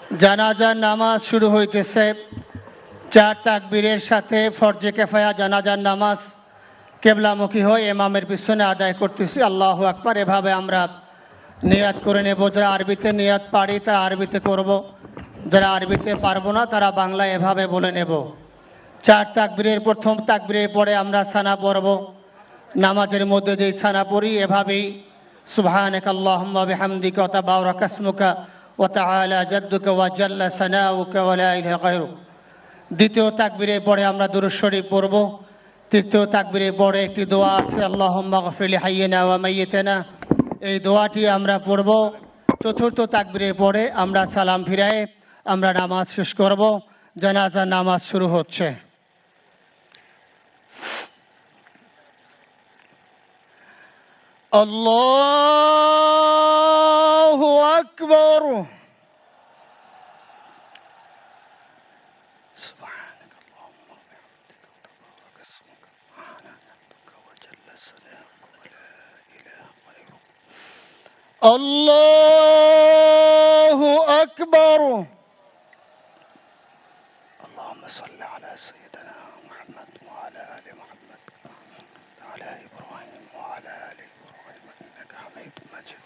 জানাজার নামাজ শুরু হইতেছে। 4 তাকবীরের সাথে ফরজে কিফায়া জানাজার নামাজ কেবলামুখী হয়ে ইমামের পিছনে আদায় করতেছি। আল্লাহু আকবার। এভাবে আমরা নিয়াত করে নেব। যারা আরবিতে নিয়াত পারি তারা আরবিতে করব, যারা আরবিতে পারবো না তারা বাংলায় এভাবে বলে নেব। 4 তাকবীরের প্রথম তাকবীরের পরে আমরা সানা পড়ব। নামাজের মধ্যে যেই সানা পড়ি এভাবেই সুবহানাকা আল্লাহুম্মা বিহামদিকা ওয়া তাবারাকা ইসমুকা ওয়া তাআলা জাদ্দুকা ওয়া জাল্লা সানাউকা ওয়া লা ইলাহা গায়রুক। দ্বিতীয় তাকবীরের পরে আমরা দুরূদ শরীফ পড়ব। তৃতীয় তাকবীরের পরে একটি দোয়া আছে, আল্লাহুম্মা গফির লিহাইয়িনা ওয়া মাইয়িতিনা, এই দোয়াটি আমরা পড়ব। চতুর্থ তাকবীরের পরে আমরা সালাম ফিরায়ে আমরা নামাজ শেষ করব। জানাজার নামাজ শুরু হচ্ছে। আল্লাহু আকবার। الله أكبر. اللهم صل على سيدنا محمد وعلى آل محمد وعلى إبراهيم وعلى آل إبراهيم إنك حميد مجيد.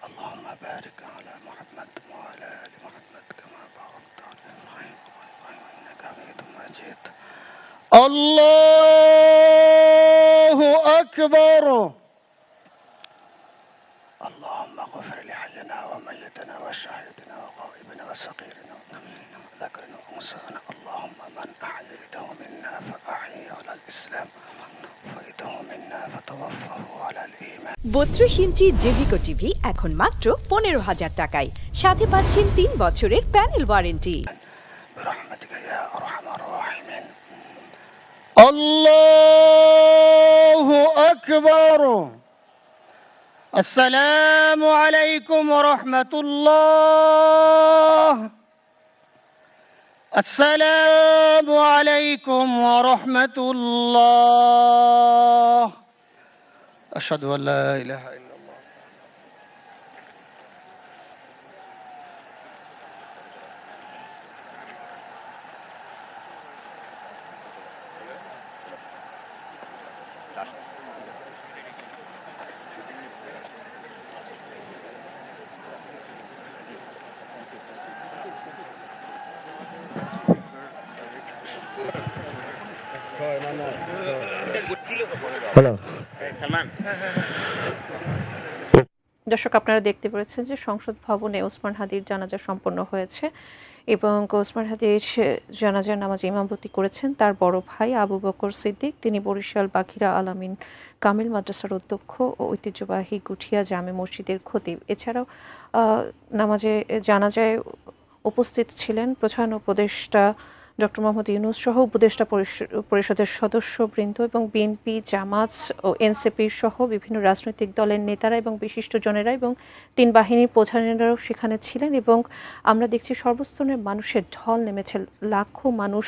اللهم بارك على محمد وعلى آل محمد كما باركت على إبراهيم وعلى إبراهيم إنك حميد مجيد. الله أكبر. اللهم اغفر لحينا وميتنا وشهيدنا وغائبنا وصغيرنا وذكرنا وانثانا. اللهم من احييته منا فاحيه على الاسلام ومن توفيته منا فتوفه على الايمان. 32 ইঞ্চি জেভিকো টিভি এখন মাত্র 15,000 টাকায়, সাথে পাচ্ছেন 3 বছরের প্যানেল ওয়ারেন্টি। برحمتك يا ارحم الراحمين. الله اكبر. السلام عليكم ورحمة الله. السلام عليكم ورحمة الله. أشهد أن لا إله إلا الله. দর্শক, আপনারা দেখতে পেরেছেন যে সংসদ ভবনে ওসমান হাদির জানাজা সম্পন্ন হয়েছে এবং ওসমান হাদির জানাজার নামাজে ইমামতি করেছেন তার বড় ভাই আবু বকর সিদ্দিক। তিনি বরিশাল বাখিরা আলামিন কামিল মাদ্রাসার অধ্যক্ষ ও ঐতিহ্যবাহী গুঠিয়া জামে মসজিদের খতিব। এছাড়াও জানাজায় উপস্থিত ছিলেন প্রধান উপদেষ্টা ডক্টর মোহাম্মদ ইউনূস সহ উপদেষ্টা পরিষদের সদস্যবৃন্দ এবং বিএনপি, জামাত ও এনসিপি সহ বিভিন্ন রাজনৈতিক দলের নেতারা এবং বিশিষ্টজনেরা এবং 3 বাহিনীর প্রধানেরাও সেখানে ছিলেন এবং আমরা দেখছি সর্বস্তরের মানুষের ঢল নেমেছে। লাখো মানুষ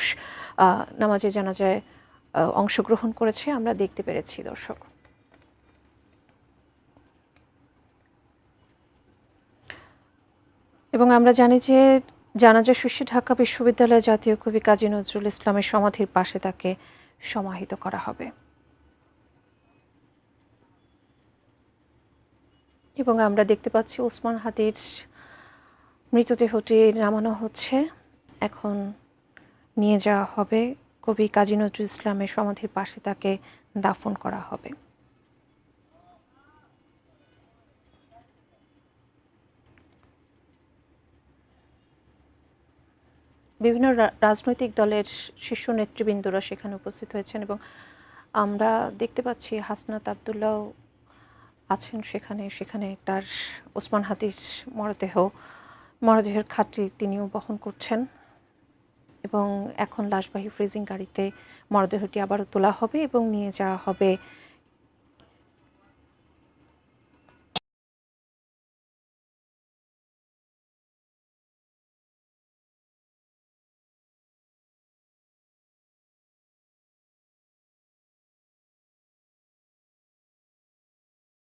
নামাজে জানাজায় অংশগ্রহণ করেছে, আমরা দেখতে পেরেছি দর্শক। এবং আমরা জানি যে জানাজা শেষে ঢাকা বিশ্ববিদ্যালয়ের জাতীয় কবি কাজী নজরুল ইসলামের সমাধির পাশে তাকে সমাহিত করা হবে এবং আমরা দেখতে পাচ্ছি ওসমান হাদির মৃতদেহটি নামানো হচ্ছে। এখন নিয়ে যাওয়া হবে কবি কাজী নজরুল ইসলামের সমাধির পাশে, তাকে দাফন করা হবে। বিভিন্ন রাজনৈতিক দলের শীর্ষ নেতৃবৃন্দরা সেখানে উপস্থিত হয়েছেন এবং আমরা দেখতে পাচ্ছি হাসনাত আবদুল্লাহ আছেন সেখানে তার ওসমান হাদির মরদেহের খাটটি তিনিও বহন করছেন এবং এখন লাশবাহী ফ্রিজিং গাড়িতে মরদেহটি আবারও তোলা হবে এবং নিয়ে যাওয়া হবে